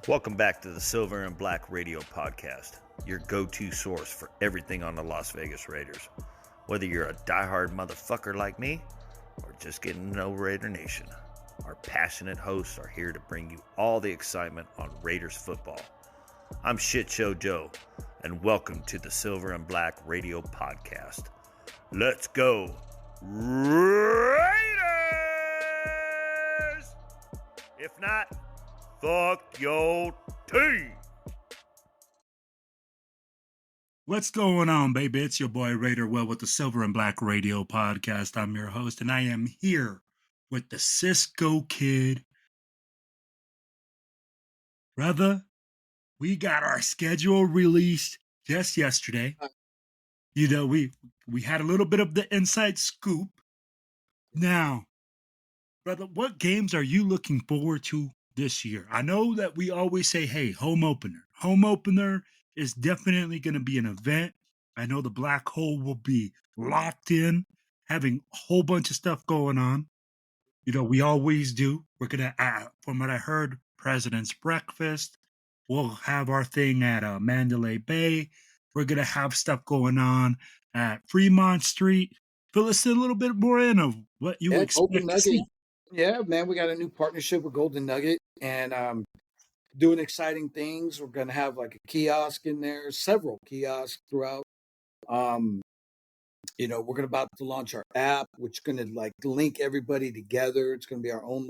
Welcome back to the Silver and Black Radio Podcast, your go-to source for everything on the Las Vegas Raiders. Whether you're a diehard motherfucker like me, or just getting to know Raider Nation, our passionate hosts are here to bring you all the excitement on Raiders football. I'm Shit Show Joe, and welcome to the Silver and Black Radio Podcast. Let's go, Raiders! If not, fuck your team. What's going on, baby? It's your boy Raider Will with the Silver and Black Radio Podcast. I'm your host, and I am here with the Cisco Kid. Brother, we got our schedule released just yesterday. You know, we had a little bit of the inside scoop. Now, brother, what games are you looking forward to this year? I know that we always say, hey, home opener. Home opener is definitely going to be an event. I know the black hole will be locked in, having a whole bunch of stuff going on. You know, we always do. We're going to, from what I heard, President's Breakfast. We'll have our thing at Mandalay Bay. We're going to have stuff going on at Fremont Street. Fill us in a little bit more in of what you expect to see. Yeah, man, we got a new partnership with Golden Nugget and doing exciting things. We're going to have like a kiosk in there, several kiosks throughout. You know, we're about to launch our app, which is going to like link everybody together. It's going to be our own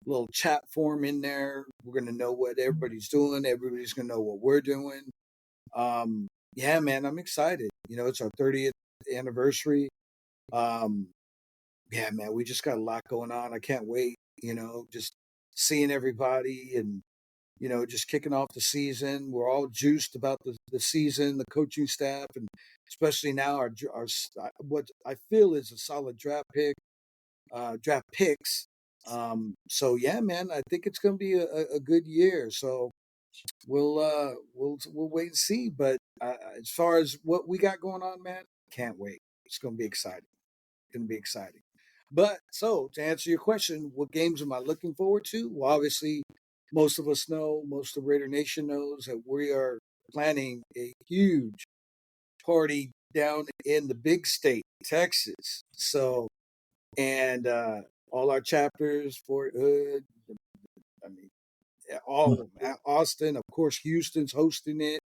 little chat form in there. We're going to know what everybody's doing. Everybody's going to know what we're doing. Yeah, man, I'm excited. You know, it's our 30th anniversary. Yeah, man, we just got a lot going on. I can't wait, you know, just seeing everybody and, you know, just kicking off the season. We're all juiced about the season, the coaching staff, and especially now our what I feel is a solid draft picks. So yeah, man, I think it's going to be a good year. So we'll wait and see. But as far as what we got going on, man, can't wait. It's going to be exciting. Going to be exciting. But so to answer your question, what games am I looking forward to? Well, obviously, most of us know, most of Raider Nation knows that we are planning a huge party down in the big state, Texas. So, and all our chapters, Fort Hood, I mean, all of them, Austin, of course, Houston's hosting it.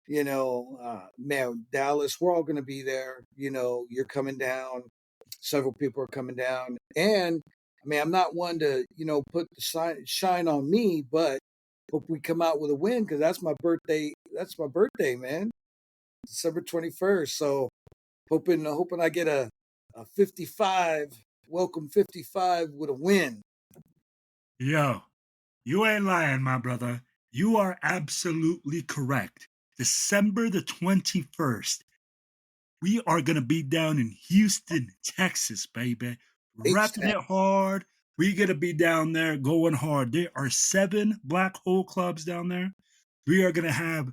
You know, man, Dallas, we're all going to be there. You know, you're coming down. Several people are coming down. And I mean, I'm not one to, you know, put the shine on me, but hope we come out with a win because that's my birthday. That's my birthday, man. December 21st. So hoping I get a 55, welcome 55 with a win. Yo, you ain't lying, my brother. You are absolutely correct. December the 21st. We are going to be down in Houston, Texas, baby. Repping it hard. We're going to be down there going hard. There are 7 black hole clubs down there. We are going to have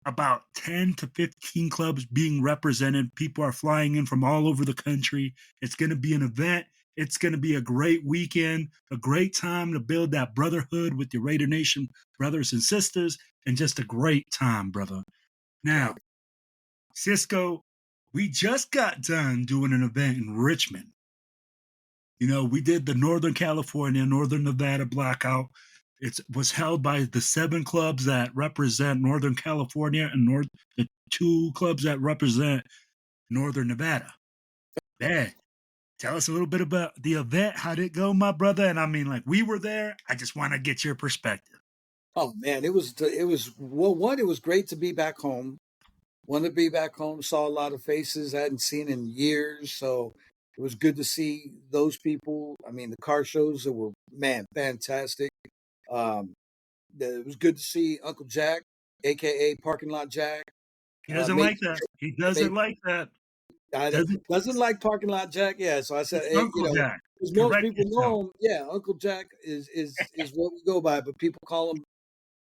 about 10 to 15 clubs being represented. People are flying in from all over the country. It's going to be an event. It's going to be a great weekend, a great time to build that brotherhood with your Raider Nation brothers and sisters, and just a great time, brother. Now, Cisco, we just got done doing an event in Richmond. You know, we did the Northern California, Northern Nevada blackout. It was held by the 7 clubs that represent Northern California and the 2 clubs that represent Northern Nevada. Man, tell us a little bit about the event. How'd it go, my brother? And I mean, like, we were there. I just want to get your perspective. Oh man, it was well, one, it was great to be back home. Wanted to be back home, saw a lot of faces I hadn't seen in years. So it was good to see those people. I mean, the car shows that were, man, fantastic. It was good to see Uncle Jack, a.k.a. Parking Lot Jack. He doesn't like that. He doesn't like that. Doesn't like Parking Lot Jack. Yeah, so I said, hey, Uncle Jack. Because most people know him. Yeah, Uncle Jack is what we go by, but people call him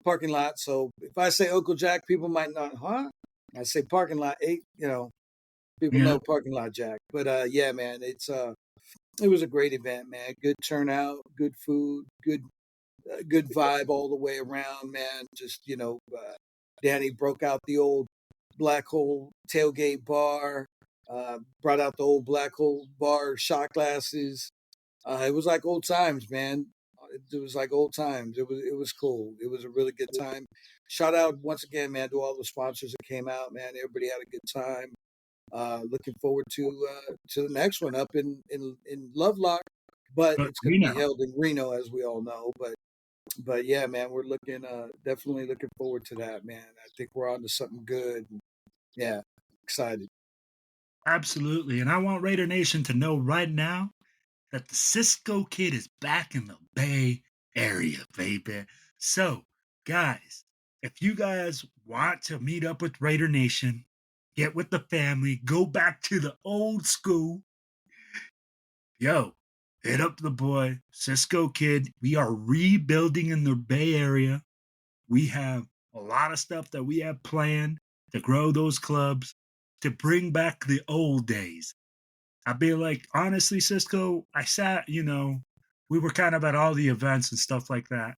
Parking Lot. So if I say Uncle Jack, people might not, huh? I say Parking Lot 8, you know, people know Parking Lot Jack. But yeah, man, it was a great event, man. Good turnout, good food, good a good vibe all the way around, man. Just Danny broke out the old Black Hole tailgate bar, brought out the old Black Hole bar shot glasses. It was like old times, man. It was like old times. It was cool. It was a really good time. Shout out once again, man, to all the sponsors that came out, man. Everybody had a good time. Looking forward to the next one up in Lovelock, but But it's going to be Reno, held in Reno, as we all know. But yeah, man, we're looking definitely looking forward to that, man. I think we're on to something good. Yeah, excited. absolutely. And I want Raider Nation to know right now that the Cisco Kid is back in the Bay Area, baby. So, guys, if you guys want to meet up with Raider Nation, get with the family, go back to the old school, yo, hit up the boy, Cisco Kid. We are rebuilding in the Bay Area. We have a lot of stuff that we have planned to grow those clubs, to bring back the old days. I'd be like, honestly, Cisco, I sat, we were kind of at all the events and stuff like that.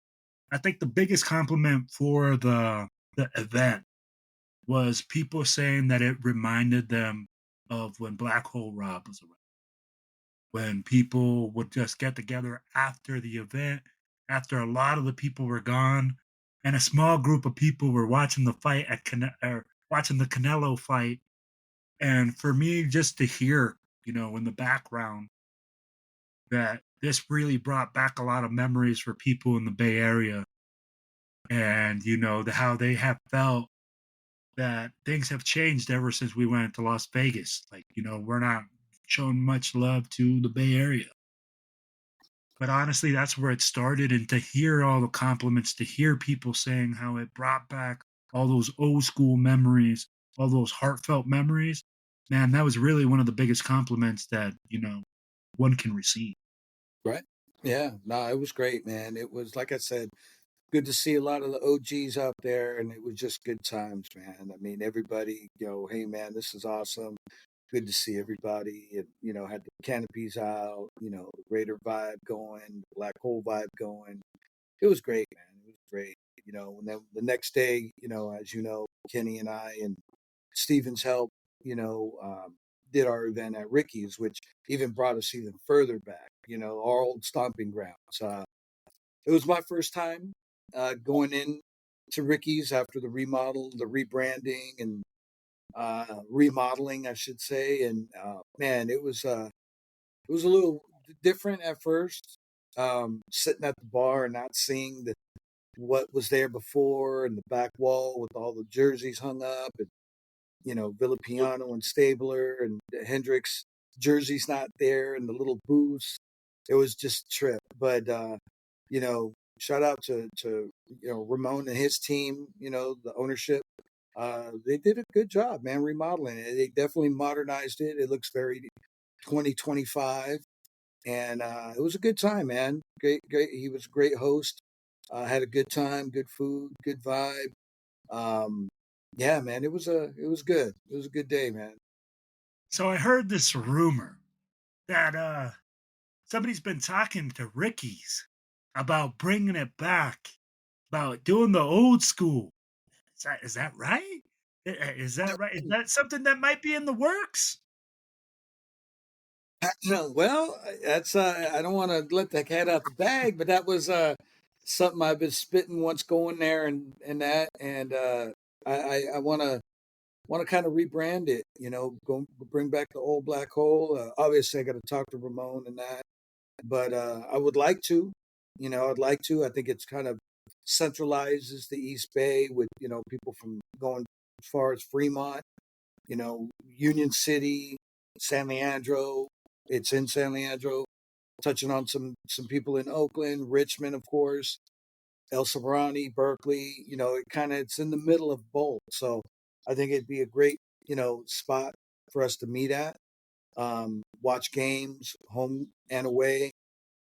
I think the biggest compliment for the event was people saying that it reminded them of when Black Hole Rob was around. When people would just get together after the event, after a lot of the people were gone, and a small group of people were watching the fight or watching the Canelo fight. And for me, just to hear, in the background, that this really brought back a lot of memories for people in the Bay Area, and how they have felt that things have changed ever since we went to Las Vegas. Like, we're not showing much love to the Bay Area. But honestly, that's where it started. And to hear all the compliments, to hear people saying how it brought back all those old school memories, all those heartfelt memories, man, that was really one of the biggest compliments that, one can receive. Right? Yeah. No, it was great, man. It was like I said, good to see a lot of the OGs out there, and it was just good times, man. I mean, everybody, hey, man, this is awesome. Good to see everybody, and had the canopies out, the Raider vibe going, the Black Hole vibe going. It was great, man. It was great. And then the next day, as you know, Kenny and I and Steven's help, did our event at Ricky's, which even brought us even further back, our old stomping grounds. It was my first time going in to Ricky's after the remodel, the rebranding, and remodeling, I should say. And man, it was a little different at first, sitting at the bar and not seeing what was there before, and the back wall with all the jerseys hung up, and Villapiano and Stabler and Hendrix jerseys not there, and the little booths. It was just a trip. But shout out to Ramon and his team, the ownership. They did a good job, man, remodeling it. They definitely modernized it. It looks very 2025. And it was a good time, man. Great, great. He was a great host. Had a good time, good food, good vibe. Um, yeah, man, it was good. It was a good day, man. So I heard this rumor that somebody's been talking to Ricky's about bringing it back, about doing the old school. Is that right? Is that right? Is that something that might be in the works? Well, that's I don't want to let the cat out the bag, but that was something I've been spitting once going there and that, and I want to kind of rebrand it, go bring back the old Black Hole. Obviously, I got to talk to Ramon and that, but I would like to, I'd like to. I think it's kind of centralizes the East Bay with people from going as far as Fremont, Union City, San Leandro. It's in San Leandro. Touching on some people in Oakland, Richmond, of course, El Sobrani, Berkeley. It's in the middle of both. So I think it'd be a great spot for us to meet at. Watch games, home and away.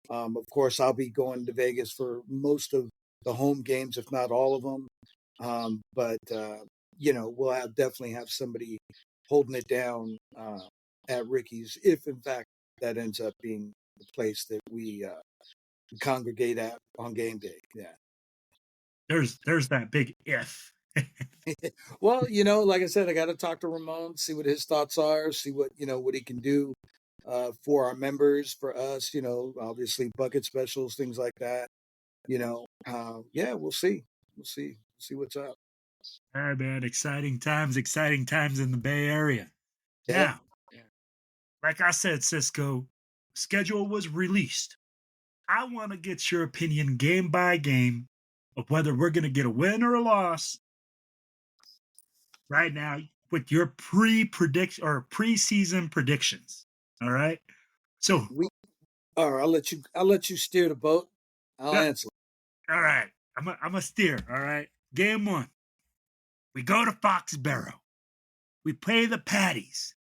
Of course, I'll be going to Vegas for most of the home games, if not all of them. But we'll definitely have somebody holding it down at Ricky's, if in fact that ends up being the place that we congregate at on game day. Yeah. There's that big if. Well, like I said, I got to talk to Ramon, see what his thoughts are, see what he can do for our members, for us. Obviously bucket specials, things like that. Yeah, we'll see. We'll see what's up. All right, man. Exciting times in the Bay Area. Yeah. Now, like I said, Cisco, schedule was released. I want to get your opinion game by game of whether we're going to get a win or a loss right now with your pre-prediction or preseason predictions. All right. So, All right, I'll let you steer the boat. I'll answer. all right. I'm a steer. All right. Game one. We go to Foxborough. We play the Patties.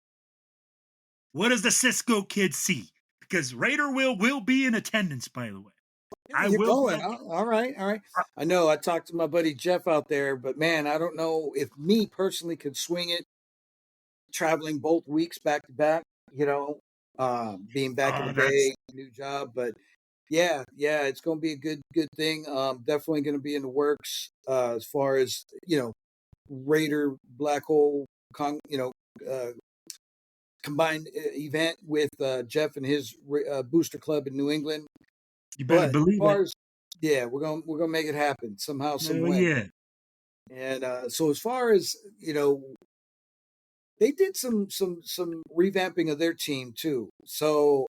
What does the Cisco Kid see? Because Raider will be in attendance, by the way. You're going. All right. I know I talked to my buddy Jeff out there, but man, I don't know if me personally could swing it traveling both weeks back to back, being back in the Bay, new job. But yeah, it's going to be a good thing. Definitely going to be in the works as far as, Raider Black Hole, combined event with Jeff and his booster club in New England. You better believe it. Yeah, we're gonna make it happen somehow, some way. Yeah. And so as far as they did some revamping of their team too. So,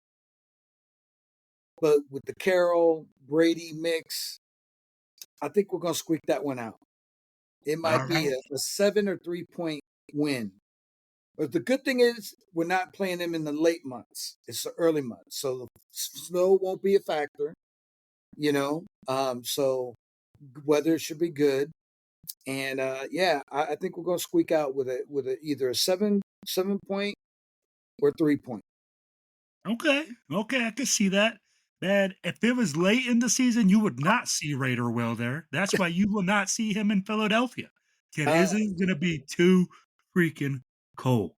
but with the Carroll Brady mix, I think we're gonna squeak that one out. It might be a 7 or 3 point win. But the good thing is we're not playing them in the late months. It's the early months, so the snow won't be a factor. So weather should be good. And I think we're gonna squeak out with either a 7 point or 3 point. Okay, I can see that. Man, if it was late in the season, you would not see Raider Will there. That's why you will not see him in Philadelphia. It isn't gonna be too freaking cold.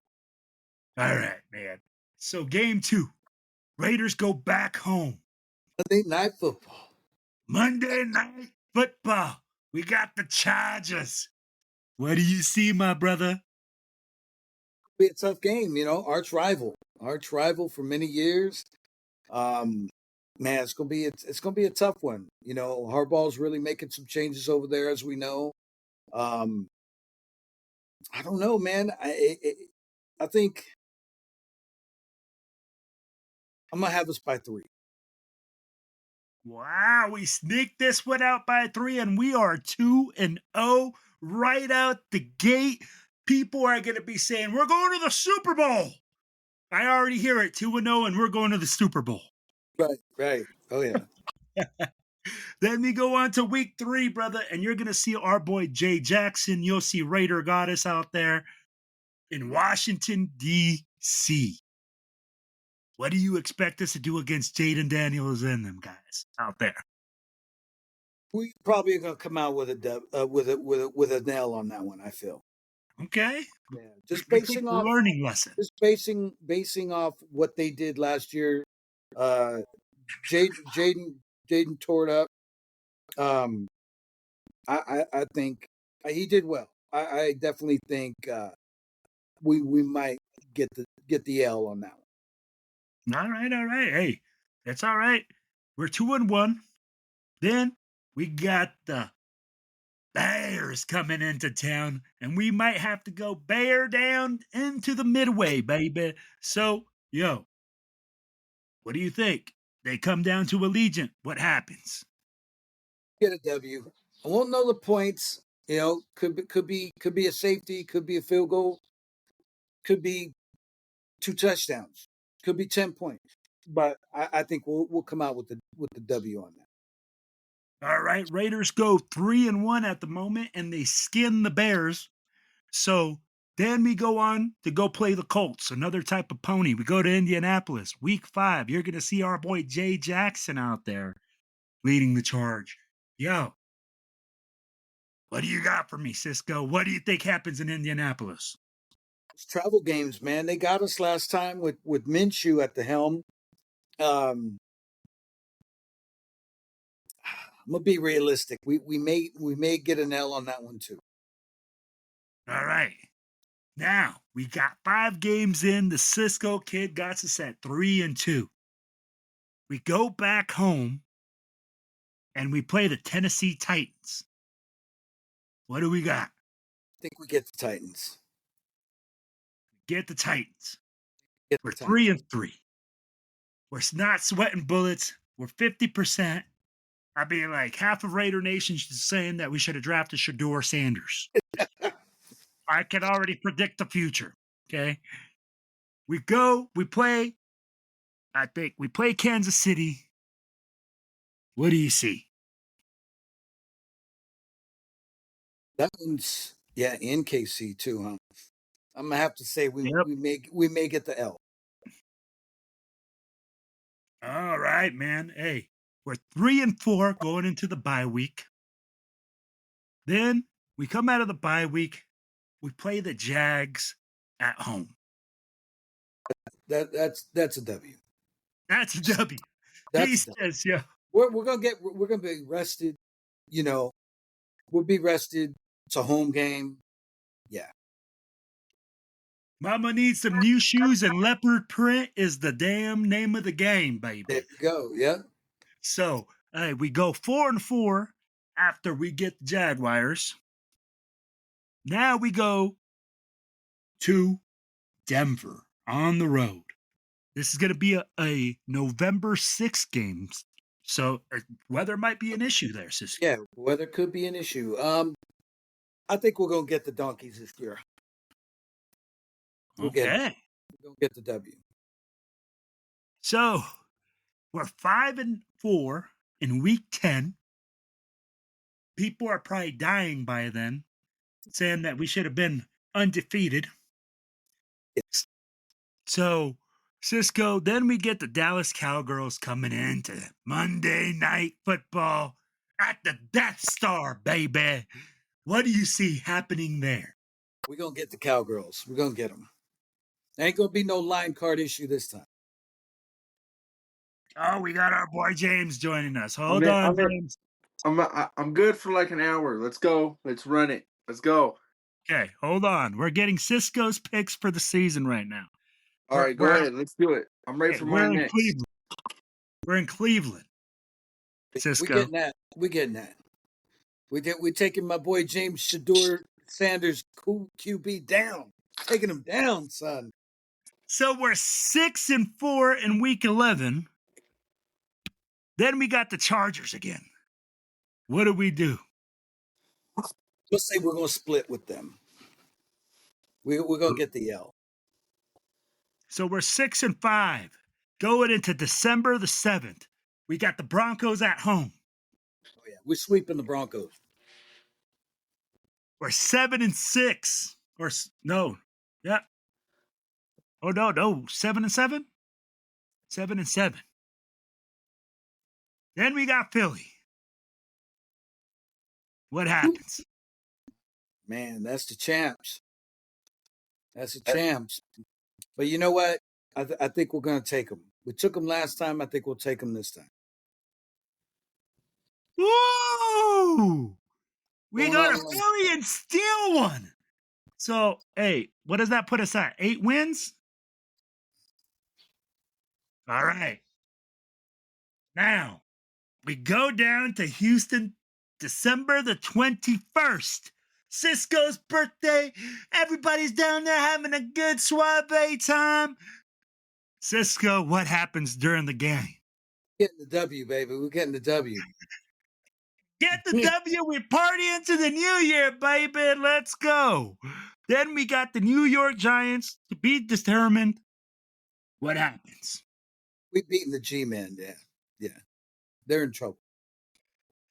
All right, man. So game 2, Raiders go back home. Monday night football. We got the Chargers. What do you see, my brother? Be a tough game, arch rival for many years. Man, it's gonna be a tough one. Harbaugh's really making some changes over there, as we know. I don't know, man. I think I'm gonna have us by 3. Wow, we sneaked this one out by 3, and we are 2-0 right out the gate. People are going to be saying, we're going to the Super Bowl. I already hear it, 2-0, and we're going to the Super Bowl. Right. Oh, yeah. Then we go on to week 3, brother, and you're going to see our boy Jay Jackson. You'll see Raider Goddess out there in Washington, D.C. What do you expect us to do against Jaden Daniels and them guys out there? We probably are gonna come out with a nail on that one. I feel. Okay. Yeah, just basing off learning lesson. Just basing off what they did last year. Jaden tore it up. I think he did well. I definitely think we might get the L on that one. All right. Hey, that's all right. We're 2-1. Then we got the Bears coming into town, and we might have to go bear down into the midway, baby. So, what do you think? They come down to Allegiant. What happens? Get a W. I won't know the points. Could be a safety, could be a field goal, could be 2 touchdowns, could be 10 points. But I think we'll come out with the W on that. All right, Raiders go 3-1 at the moment, and they skin the Bears. So then we go on to go play the Colts, another type of pony. We go to Indianapolis, week 5. You're going to see our boy Jay Jackson out there leading the charge. Yo, what do you got for me, Cisco? What do you think happens in Indianapolis? It's travel games, man. They got us last time with Minshew at the helm. I'm gonna be realistic. We may get an L on that one too. All right. Now we got 5 games in. The Cisco Kid got us at 3-2. We go back home and we play the Tennessee Titans. What do we got? I think we get the Titans. Get the Titans. Get We're the Titans. 3-3. We're not sweating bullets. We're 50%. I mean, like half of Raider Nation is saying that we should have drafted Shador Sanders. I can already predict the future. Okay. We play. I think we play Kansas City. What do you see? That one's in KC too, huh? I'm gonna have to say we Yep. we may get the L. All right, man. Hey, we're 3-4 going into the bye week. Then we come out of the bye week. We play the Jags at home. That's a W. That's a W. That's He a W. says, yeah. We're gonna be rested. You know, we'll be rested. It's a home game. Yeah. Mama needs some new shoes, and leopard print is the damn name of the game, baby. There you go. Yeah. So, hey, we go 4-4 after we get the Jaguars. Now we go to Denver on the road. This is going to be a November 6th game. So, weather might be an issue there, Cisco. Yeah, weather could be an issue. I think we're gonna get the Donkeys this year. We're gonna get the W. So, we're 5-4 in week 10. People are probably dying by then, saying that we should have been undefeated. Yes. So, Cisco, then we get the Dallas Cowgirls coming into Monday Night Football at the Death Star, baby. What do you see happening there? We're gonna get the Cowgirls. We're gonna get them. There ain't gonna be no line card issue this time. Oh, we got our boy James joining us. Hold on, James. I'm good for like an hour. Let's go. Let's run it. Let's go. Okay, hold on. We're getting Cisco's picks for the season right now. All right, go ahead. Let's do it. I'm ready for we're mine in next. Cleveland. We're in Cleveland. Cisco. We're getting that. We're taking my boy James Shador Sanders QB down. Taking him down, son. So we're 6-4 in week 11. Then we got the Chargers again. What do we do? Let's say we're gonna split with them. We're gonna get the L. So we're 6-5 going into December the 7th. We got the Broncos at home. Oh yeah, we're sweeping the Broncos. We're 7-6. Or no, yeah. Oh no, 7-7. 7-7. Then we got Philly. What happens? Man, that's the champs. That's the champs. But you know what? I think we're going to take them. We took them last time. I think we'll take them this time. Woo! We got a Philly and steal one. So, hey, what does that put us at? 8 wins? All right. Now, we go down to Houston, December the 21st. Cisco's birthday. Everybody's down there having a good soiree time. Cisco, what happens during the game? Getting the W, baby. We're getting the W. Get the W. We party into the new year, baby. Let's go. Then we got the New York Giants to be determined. What happens? We beating the G-Men, yeah. Yeah. They're in trouble.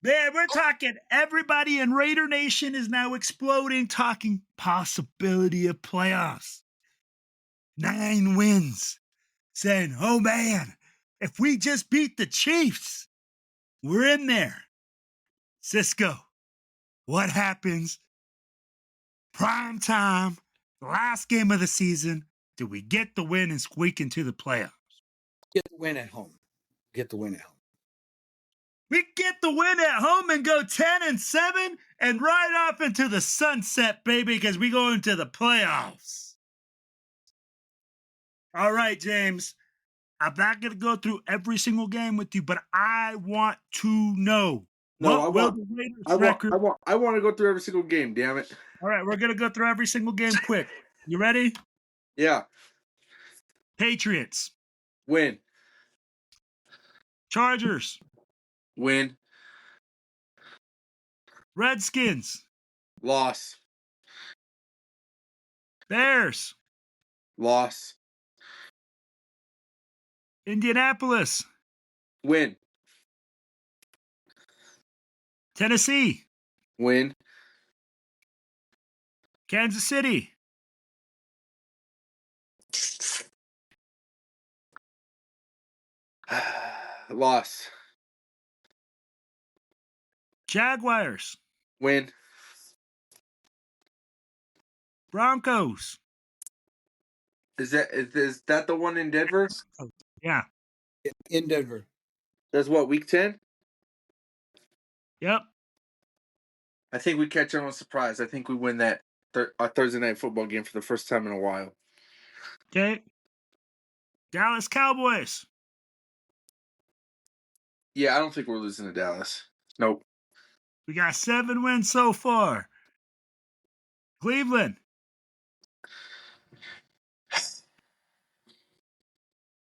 Man, we're talking everybody in Raider Nation is now exploding, talking possibility of playoffs. 9 wins. Saying, oh man, if we just beat the Chiefs, we're in there. Cisco, what happens? Prime time, the last game of the season. Do we get the win and squeak into the playoffs? Get the win at home. Get the win at home. We get the win at home and go 10-7 and ride off into the sunset, baby, because we go into the playoffs. All right, James. I'm not going to go through every single game with you, but I want to know No, will the Raiders I record. want to go through every single game. Damn it. All right, we're going to go through every single game quick. You ready? Yeah. Patriots, Win. Chargers, Win. Redskins, Loss. Bears, Loss. Indianapolis, Win. Tennessee, Win. Kansas City, Loss. Jaguars, Win. Broncos. Is that the one in Denver? Yeah. In Denver. That's what, week 10? Yep. I think we catch them on surprise. I think we win that Thursday night football game for the first time in a while. Okay. Dallas Cowboys. Yeah, I don't think we're losing to Dallas. Nope. We got 7 wins so far. Cleveland.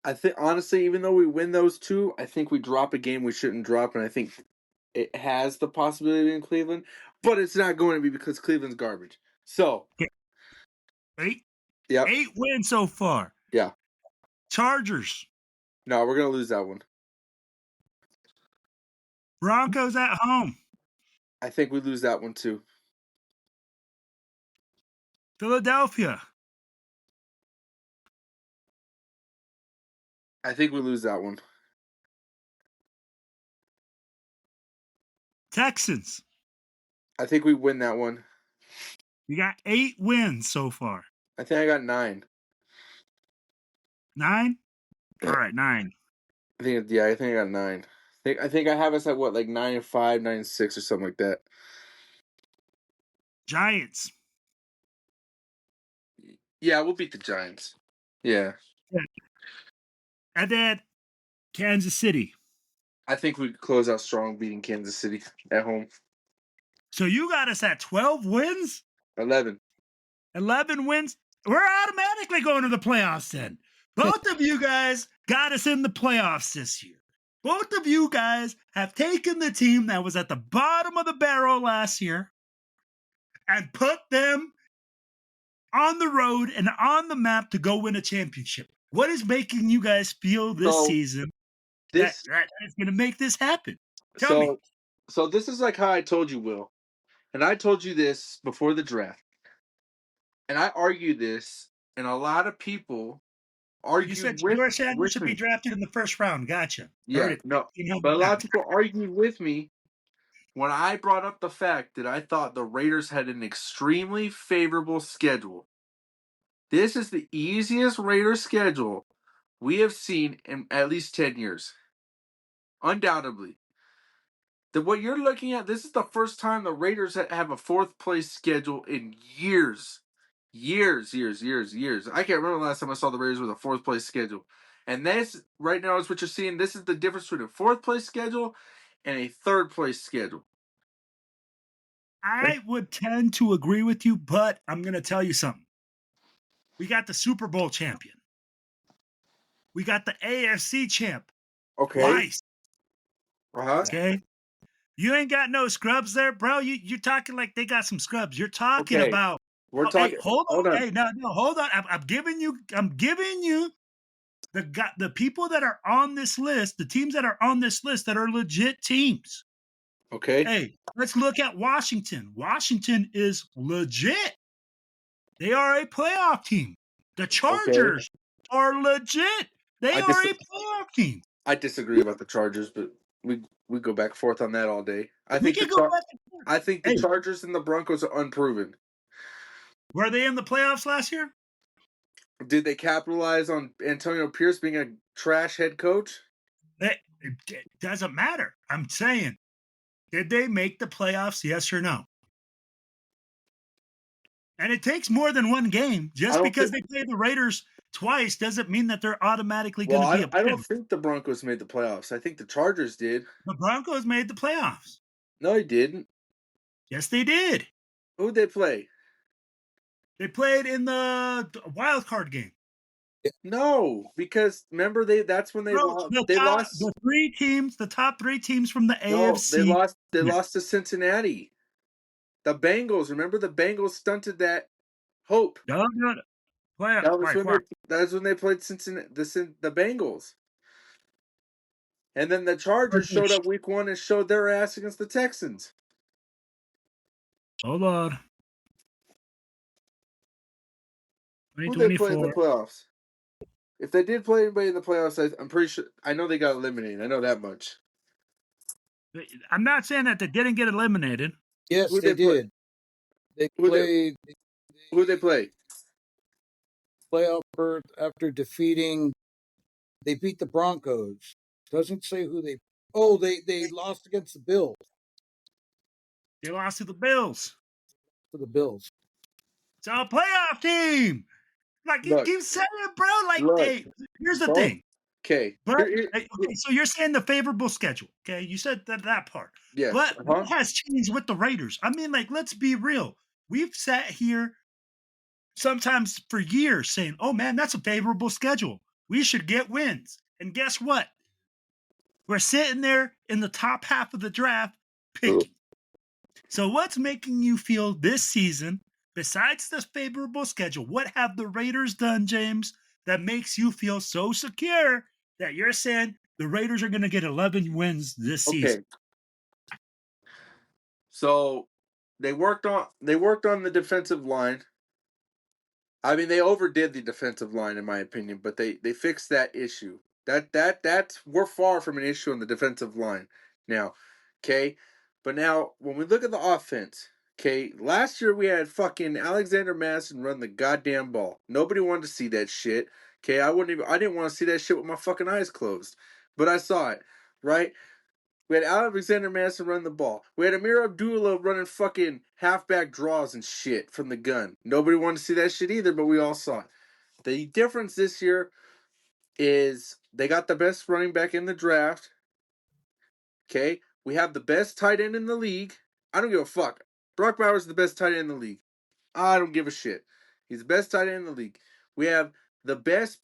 I think, honestly, even though we win those two, I think we drop a game we shouldn't drop, and I think it has the possibility in Cleveland, but it's not going to be because Cleveland's garbage. So, 8. Yep. 8 wins so far. Yeah. Chargers. No, we're going to lose that one. Broncos at home. I think we lose that one too. Philadelphia. I think we lose that one. Texans. I think we win that one. We got 8 wins so far. I think I got 9. 9? All right, 9. I think I got 9. I think I have us at what, like 9-5, 9-6 or something like that. Giants. Yeah, we'll beat the Giants. Yeah. And then Kansas City. I think we close out strong beating Kansas City at home. So you got us at 12 wins? 11. 11 wins? We're automatically going to the playoffs then. Both of you guys got us in the playoffs this year. Both of you guys have taken the team that was at the bottom of the barrel last year and put them on the road and on the map to go win a championship. What is making you guys feel this season that is going to make this happen? Tell me. So this is like how I told you, Will. And I told you this before the draft. And I argue this, and a lot of people argue You said with George Sanders with should me. be drafted in the first round. Gotcha. Yeah, no. But a lot of people argued with me when I brought up the fact that I thought the Raiders had an extremely favorable schedule. This is the easiest Raiders schedule we have seen in at least 10 years. Undoubtedly. What you're looking at, this is the first time the Raiders have a 4th place schedule in years. Years. I can't remember the last time I saw the Raiders with a 4th place schedule. And this, right now, is what you're seeing. This is the difference between a 4th place schedule and a 3rd place schedule. I would tend to agree with you, but I'm going to tell you something. We got the Super Bowl champion. We got the AFC champ. Okay. Twice. Uh-huh. Okay. You ain't got no scrubs there, bro. You're talking like they got some scrubs. You're talking about. We're talking. Hey, hold on. Hey, no, hold on. I'm giving you the people that are on this list, the teams that are on this list that are legit teams. Okay. Hey, let's look at Washington. Washington is legit. They are a playoff team. The Chargers are legit. They are a playoff team. I disagree about the Chargers, but we go back and forth on that all day. I think the Chargers and the Broncos are unproven. Were they in the playoffs last year? Did they capitalize on Antonio Pierce being a trash head coach? It doesn't matter. I'm saying, did they make the playoffs? Yes or no? And it takes more than one game. Just because they play the Raiders twice doesn't mean that they're automatically going to be a I don't think the Broncos made the playoffs. I think the Chargers did. The Broncos made the playoffs. No, they didn't. Yes, they did. Who'd they play? They played in the wild card game. No, because remember that's when they lost. They lost the top three teams from the AFC. They lost to Cincinnati. The Bengals. Remember the Bengals stunted that hope. No. That's when they played Cincinnati, the Bengals. And then the Chargers showed up week 1 and showed their ass against the Texans. Hold on. Who they play in the playoffs? If they did play anybody in the playoffs, I'm pretty sure. I know they got eliminated. I know that much. I'm not saying that they didn't get eliminated. Yes, they did. They played. Who they play? Playoff berth after defeating. They beat the Broncos. Doesn't say who they. Oh, they lost against the Bills. They lost to the Bills. To the Bills. It's a playoff team. Like you keep saying, bro. Like, here's the thing. Okay. But so you're saying the favorable schedule. Okay, you said that part. Yes. But what has changed with the Raiders? I mean, like, let's be real. We've sat here sometimes for years saying, "Oh man, that's a favorable schedule. We should get wins." And guess what? We're sitting there in the top half of the draft picking. So what's making you feel this season, besides this favorable schedule, what have the Raiders done, James, that makes you feel so secure that you're saying the Raiders are going to get 11 wins this season? So they worked on the defensive line. I mean, they overdid the defensive line in my opinion, but they fixed that issue. That's we're far from an issue on the defensive line now. Okay? But now when we look at the offense, okay, last year we had fucking Alexander Madison run the goddamn ball. Nobody wanted to see that shit. Okay, I didn't want to see that shit with my fucking eyes closed. But I saw it, right? We had Alexander Madison run the ball. We had Amir Abdullah running fucking halfback draws and shit from the gun. Nobody wanted to see that shit either, but we all saw it. The difference this year is they got the best running back in the draft. Okay? We have the best tight end in the league. I don't give a fuck. Brock Bowers is the best tight end in the league. I don't give a shit. He's the best tight end in the league. We have the best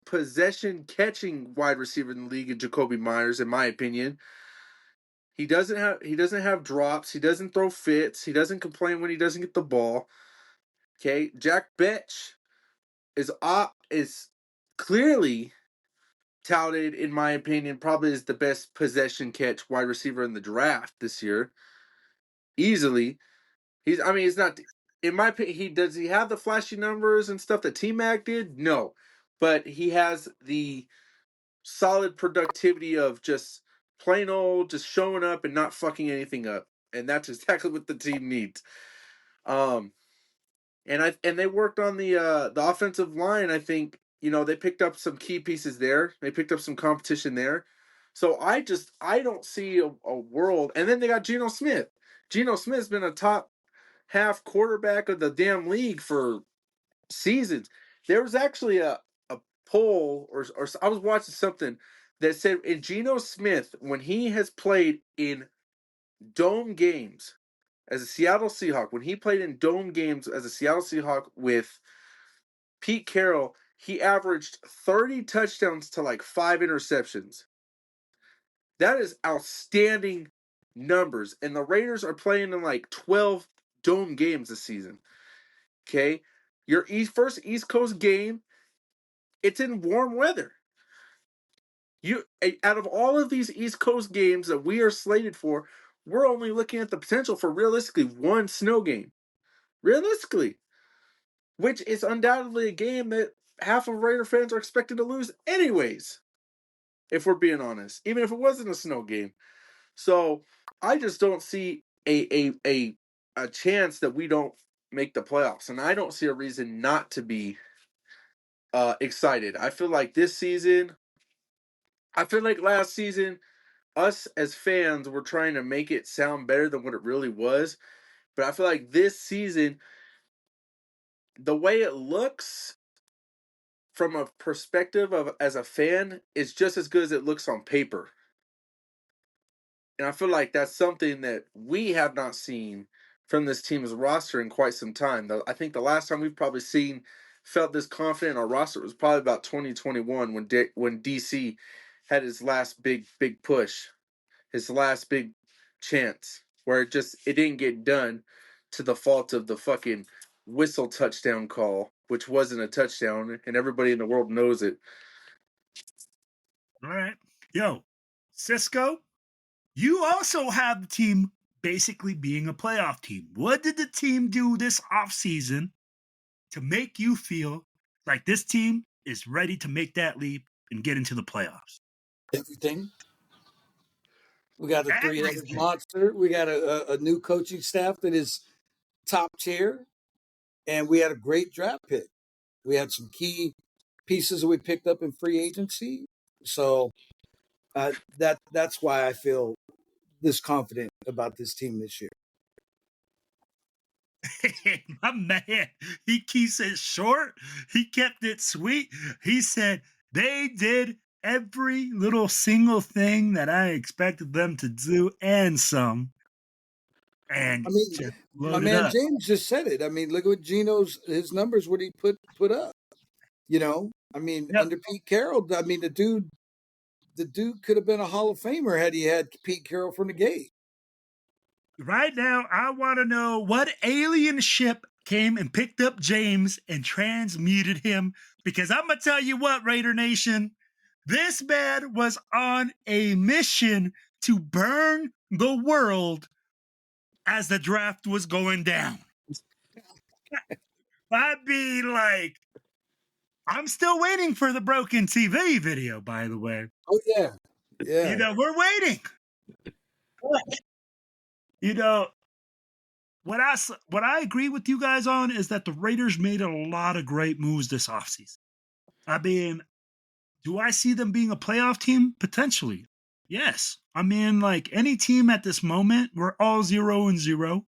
possession catching wide receiver in the league in Jacoby Myers, in my opinion. He doesn't have drops. He doesn't throw fits. He doesn't complain when he doesn't get the ball. Okay, Jack Betch is clearly touted, in my opinion, probably is the best possession catch wide receiver in the draft this year. Easily. He's not, in my opinion, does he have the flashy numbers and stuff that T-Mac did? No. But he has the solid productivity of just plain old, just showing up and not fucking anything up. And that's exactly what the team needs. And they worked on the offensive line. I think, they picked up some key pieces there. They picked up some competition there. So I don't see a world. And then they got Geno Smith. Geno Smith's been a top half quarterback of the damn league for seasons. There was actually a poll, or I was watching something that said in Geno Smith, when he has played in dome games as a Seattle Seahawk, when he played in dome games as a Seattle Seahawk with Pete Carroll, he averaged 30 touchdowns to like 5 interceptions. That is outstanding numbers. And the Raiders are playing in like 12 dome games this season. Okay? Your first East Coast game, it's in warm weather. Out of all of these East Coast games that we are slated for, we're only looking at the potential for realistically one snow game. Realistically. Which is undoubtedly a game that half of Raider fans are expected to lose anyways. If we're being honest. Even if it wasn't a snow game. So I just don't see a chance that we don't make the playoffs. And I don't see a reason not to be excited. I feel like this season I feel like last season, us as fans were trying to make it sound better than what it really was. But I feel like this season, the way it looks from a perspective of as a fan is just as good as it looks on paper. And I feel like that's something that we have not seen from this team's roster in quite some time. I think the last time we've probably felt this confident in our roster was probably about 2021 when DC had his last big push, his last big chance, where it didn't get done to the fault of the fucking whistle touchdown call, which wasn't a touchdown, and everybody in the world knows it. All right. Yo, Cisco, you also have the team basically being a playoff team. What did the team do this offseason to make you feel like this team is ready to make that leap and get into the playoffs? Everything. We got a three-headed Everything. monster. We got a new coaching staff that is top tier, and we had a great draft pick. We had some key pieces that we picked up in free agency. So that's why I feel this confident about this team this year. My man, he keeps it short. He kept it sweet. He said they did every little single thing that I expected them to do and some. And I mean, just my loaded man up. James just said it. I mean, look at what his numbers, what he put up. You know, I mean, Yep. under Pete Carroll, I mean, the dude could have been a Hall of Famer had he had Pete Carroll from the gate. Right now, I want to know what alien ship came and picked up James and transmuted him. Because I'm going to tell you what, Raider Nation, this man was on a mission to burn the world as the draft was going down. I'd be like, I'm still waiting for the broken TV video, by the way. Oh yeah, yeah. You know, we're waiting. You know, what I agree with you guys on is that the Raiders made a lot of great moves this offseason. I mean, do I see them being a playoff team? Potentially. Yes. I mean, like any team at this moment, we're all 0-0.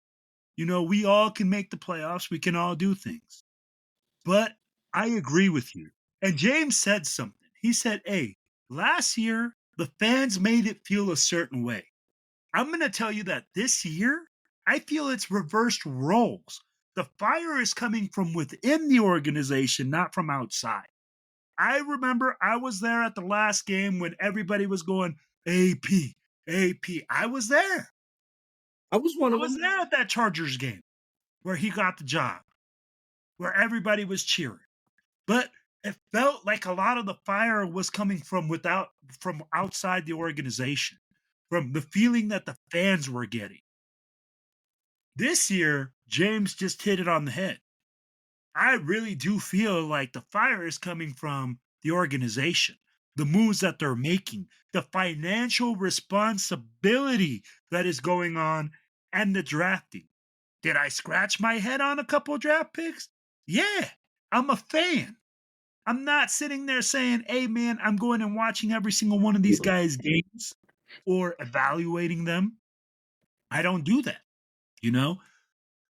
You know, we all can make the playoffs. We can all do things. But I agree with you. And James said something. He said, hey, last year, the fans made it feel a certain way. I'm going to tell you that this year, I feel it's reversed roles. The fire is coming from within the organization, not from outside. I remember I was there at the last game when everybody was going, AP, AP. I was there. I was one I of was them. there at that Chargers game where he got the job, where everybody was cheering. But it felt like a lot of the fire was coming from outside the organization, from the feeling that the fans were getting. This year, James just hit it on the head. I really do feel like the fire is coming from the organization, the moves that they're making, the financial responsibility that is going on, and the drafting. Did I scratch my head on a couple draft picks? Yeah, I'm a fan. I'm not sitting there saying, hey, man, I'm going and watching every single one of these guys' games or evaluating them. I don't do that, you know?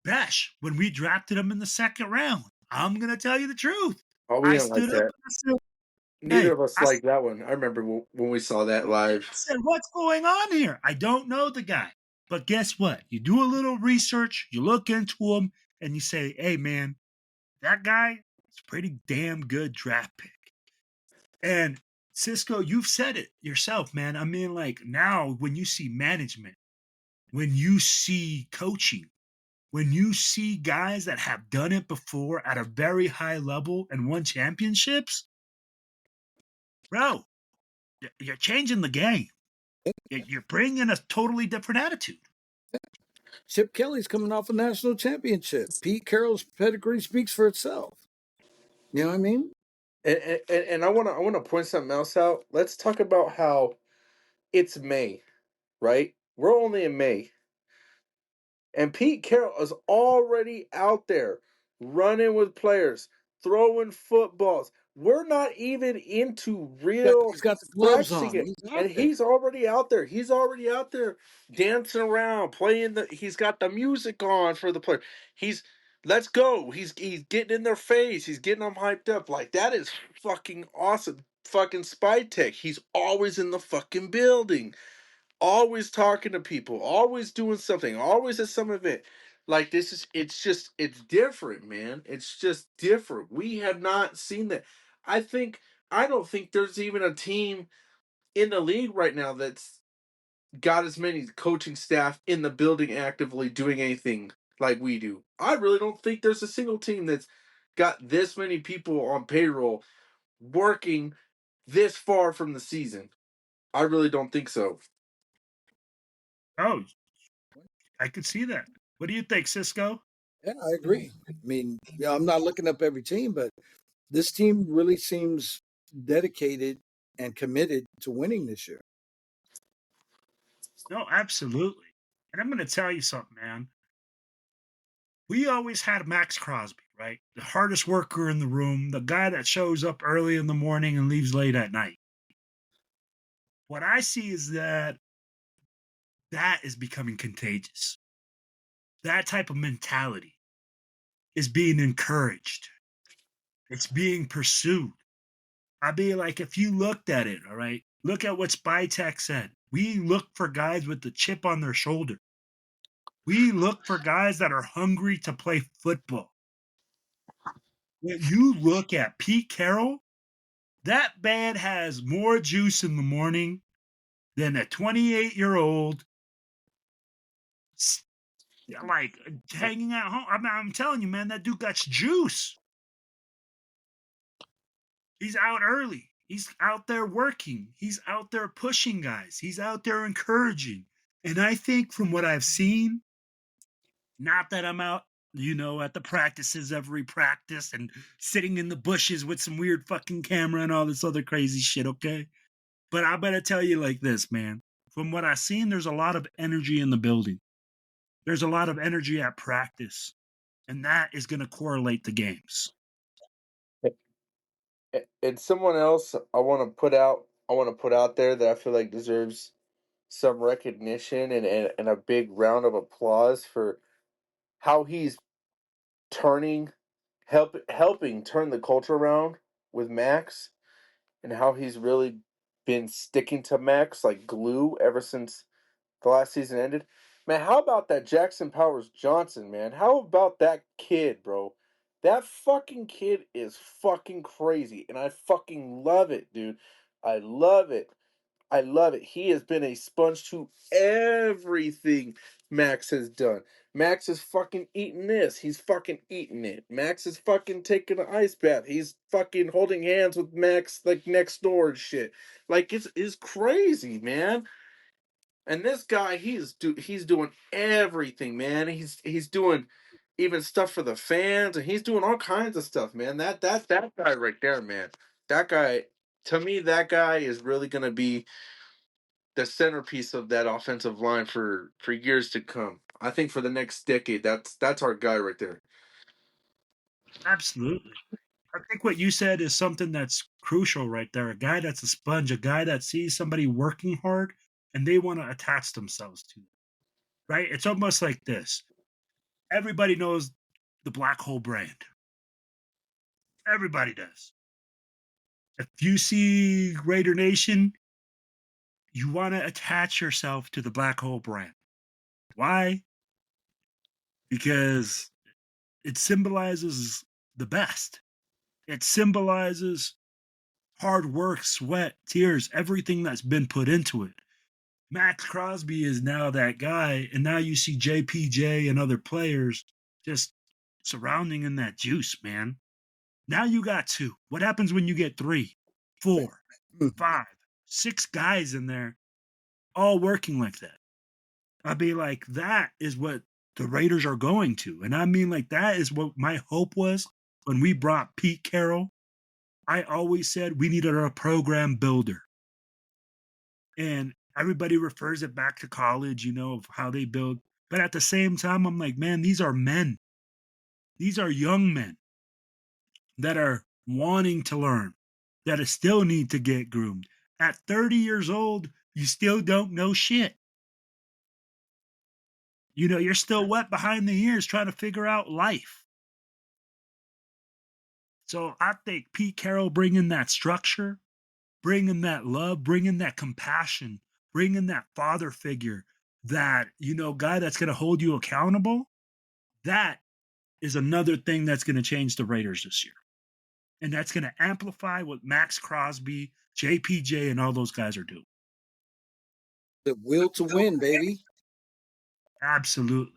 Besh, when we drafted him in the second round, I'm going to tell you the truth. Oh, we I didn't like stood up that. and I said, Neither hey, of us liked that one. I remember when we saw that live. I said, what's going on here? I don't know the guy. But guess what? You do a little research, you look into him, and you say, hey, man, that guy is a pretty damn good draft pick. And Cisco, you've said it yourself, man. I mean, like now when you see management, when you see coaching, when you see guys that have done it before at a very high level and won championships, bro, you're changing the game. You're bringing a totally different attitude. Chip Kelly's coming off a national championship. Pete Carroll's pedigree speaks for itself. You know what I mean? And I wanna point something else out. Let's talk about how it's May, right? We're only in May. And Pete Carroll is already out there running with players, throwing footballs, we're not even into real He's got the gloves practicing on. it. He's out And there. he's already out there. He's already out there dancing around, playing he's got the music on for the player. He's let's go. He's getting in their face. He's getting them hyped up. Like that is fucking awesome. Fucking Spy Tech. He's always in the fucking building. Always talking to people, always doing something, always at some event. Like this is it's different, man. It's just different. We have not seen that. I don't think there's even a team in the league right now that's got as many coaching staff in the building actively doing anything like we do. I really don't think there's a single team that's got this many people on payroll working this far from the season. I really don't think so. Oh, I could see that. What do you think, Cisco? Yeah, I agree. I mean, I'm not looking up every team, but this team really seems dedicated and committed to winning this year. No, absolutely. And I'm going to tell you something, man. We always had Max Crosby, right? The hardest worker in the room, the guy that shows up early in the morning and leaves late at night. What I see is that is becoming contagious. That type of mentality is being encouraged. It's being pursued. I'd be like, if you looked at it, all right, look at what Spytech said. We look for guys with the chip on their shoulder. We look for guys that are hungry to play football. When you look at Pete Carroll, that man has more juice in the morning than a 28-year-old like hanging at home. I'm telling you, man, that dude got juice. He's out early. He's out there working. He's out there pushing guys. He's out there encouraging. And I think from what I've seen, not that I'm out, at the practices every practice and sitting in the bushes with some weird fucking camera and all this other crazy shit, okay? But I better tell you like this, man. From what I've seen, there's a lot of energy in the building. There's a lot of energy at practice. And that is going to correlate the games. And someone else I want to put out there that I feel like deserves some recognition and a big round of applause for how he's turning helping turn the culture around with Max and how he's really been sticking to Max like glue ever since the last season ended. Man, how about that Jackson Powers Johnson, man? How about that kid, bro? That fucking kid is fucking crazy, and I fucking love it, dude. I love it. I love it. He has been a sponge to everything Max has done. Max is fucking eating this. He's fucking eating it. Max is fucking taking an ice bath. He's fucking holding hands with Max like next door and shit. Like it's crazy, man. And this guy, he's doing everything, man. He's doing even stuff for the fans, and he's doing all kinds of stuff, man. That guy right there, man. That guy, to me, that guy is really gonna be the centerpiece of that offensive line for years to come. I think for the next decade, that's our guy right there. Absolutely. I think what you said is something that's crucial right there. A guy that's a sponge, a guy that sees somebody working hard and they want to attach themselves to it, right? It's almost like this. Everybody knows the Black Hole brand. Everybody does. If you see Raider Nation, you want to attach yourself to the Black Hole brand. Why? Because it symbolizes the best. It symbolizes hard work, sweat, tears, everything that's been put into it. Max Crosby is now that guy, and now you see JPJ and other players just surrounding in that juice, man. Now you got two. What happens when you get 3, 4, 5, 6 guys in there all working like that? I'd be like, that is what the Raiders are going to. And I mean, like, that is what my hope was when we brought Pete Carroll. I always said we needed a program builder. And everybody refers it back to college, of how they build. But at the same time, I'm like, man, these are men. These are young men that are wanting to learn, that still need to get groomed. At 30 years old, you still don't know shit. You know, you're still wet behind the ears trying to figure out life. So I think Pete Carroll bringing that structure, bringing that love, bringing that compassion, bringing that father figure, that, you know, guy that's going to hold you accountable, that is another thing that's going to change the Raiders this year. And that's going to amplify what Max Crosby, JPJ, and all those guys are doing. The will to win, baby. Absolutely.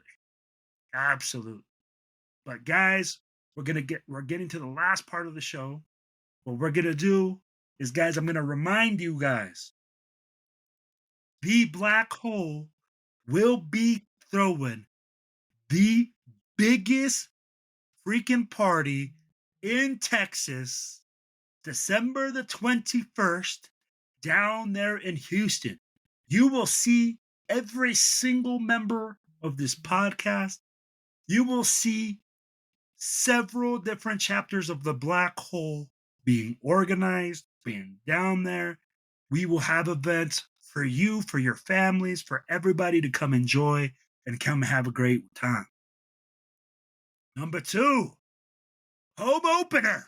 Absolutely. But guys, we're getting to the last part of the show. What we're gonna do is, guys, I'm gonna remind you guys, the black hole will be throwing the biggest freaking party in Texas, December the 21st, down there in Houston. You will see every single member of this podcast. You will see several different chapters of the black hole being organized, being down there. We will have events for you, for your families, for everybody to come enjoy and come have a great time. Number 2, home opener.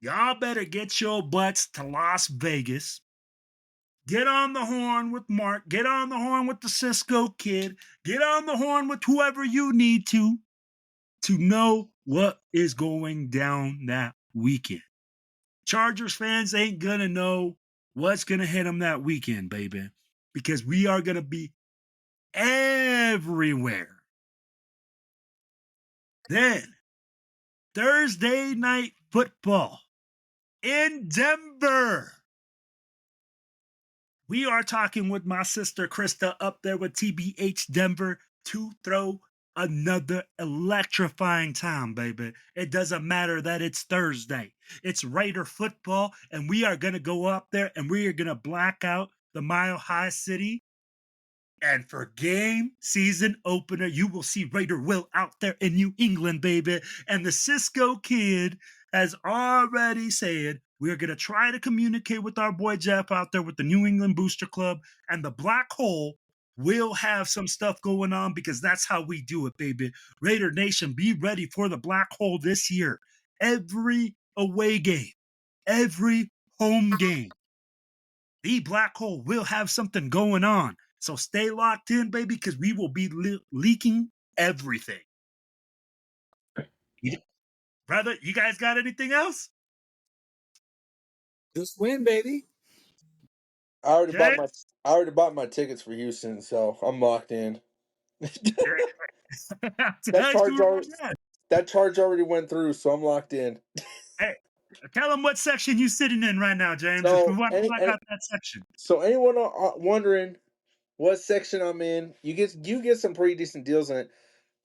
Y'all better get your butts to Las Vegas. Get on the horn with Mark. Get on the horn with the Cisco Kid. Get on the horn with whoever you need to know what is going down that weekend. Chargers fans ain't gonna know what's gonna hit them that weekend, baby, because we are gonna be everywhere. Then, Thursday night football in Denver. We are talking with my sister Krista up there with TBH Denver to throw another electrifying time, baby. It doesn't matter that it's Thursday. It's Raider football, and we are going to go up there and we are going to black out the Mile High City. And for game season opener, you will see Raider Will out there in New England, baby. And the Cisco Kid has already said we're going to try to communicate with our boy Jeff out there with the New England Booster Club. And the Black Hole will have some stuff going on because that's how we do it, baby. Raider Nation, be ready for the Black Hole this year. Every away game, every home game, the Black Hole will have something going on. So stay locked in, baby, because we will be leaking everything. Brother, you guys got anything else? Just win, baby. I already bought my tickets for Houston, so I'm locked in. That charge already went through, so I'm locked in. Hey, tell them what section you sitting in right now, James. So, if we want to black out that section. So anyone wondering what section I'm in, you get some pretty decent deals in it.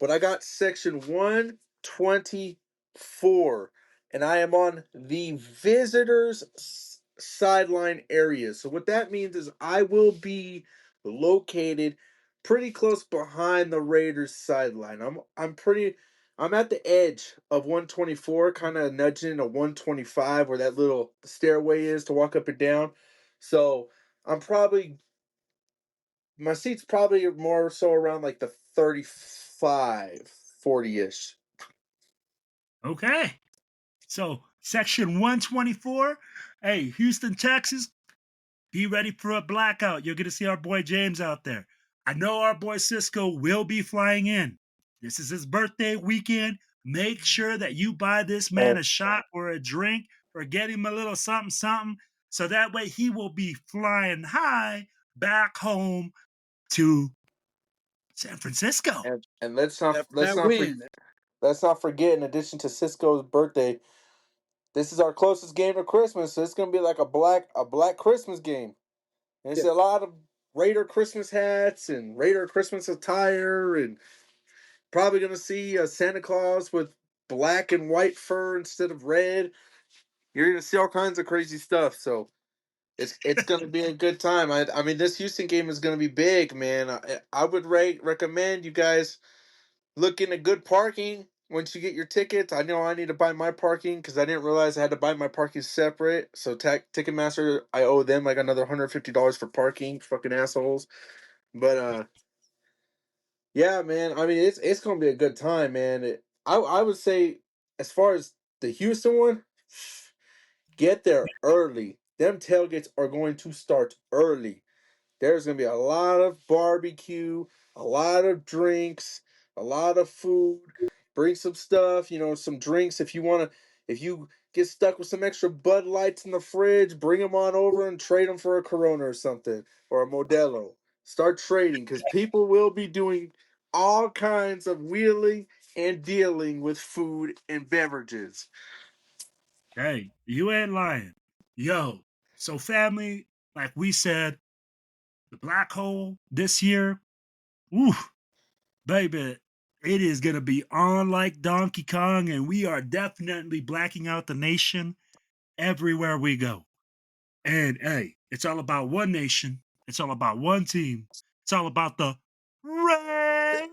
But I got section 124, and I am on the visitors sideline area. So what that means is I will be located pretty close behind the Raiders sideline. I'm at the edge of 124, kind of nudging a 125 where that little stairway is to walk up and down. So my seat's probably more so around like the 35, 40-ish. Okay. So section 124. Hey, Houston, Texas, be ready for a blackout. You're going to see our boy James out there. I know our boy Cisco will be flying in. This is his birthday weekend. Make sure that you buy this man a shot or a drink or get him a little something, something. So that way he will be flying high back home to San Francisco. And let's not forget, in addition to Cisco's birthday, this is our closest game to Christmas, so it's gonna be like a black Christmas game. And it's a lot of Raider Christmas hats and Raider Christmas attire, and probably gonna see a Santa Claus with black and white fur instead of red. You're gonna see all kinds of crazy stuff. So it's gonna be a good time. I mean, this Houston game is gonna be big, man. I would recommend you guys look into good parking. once you get your tickets. I know I need to buy my parking because I didn't realize I had to buy my parking separate. So Ticketmaster, I owe them like another $150 for parking. Fucking assholes. But yeah, man. I mean, it's gonna be a good time, man. I would say as far as the Houston one, get there early. Them tailgates are going to start early. There's going to be a lot of barbecue, a lot of drinks, a lot of food. Bring some stuff, some drinks if you want to. If you get stuck with some extra Bud Lights in the fridge, bring them on over and trade them for a Corona or something, or a Modelo. Start trading because people will be doing all kinds of wheeling and dealing with food and beverages. Hey, you ain't lying. Yo, so family, like we said, the black hole this year, woo, baby, it is going to be on like Donkey Kong, and we are definitely blacking out the nation everywhere we go. And hey, it's all about one nation. It's all about one team. It's all about the Raiders.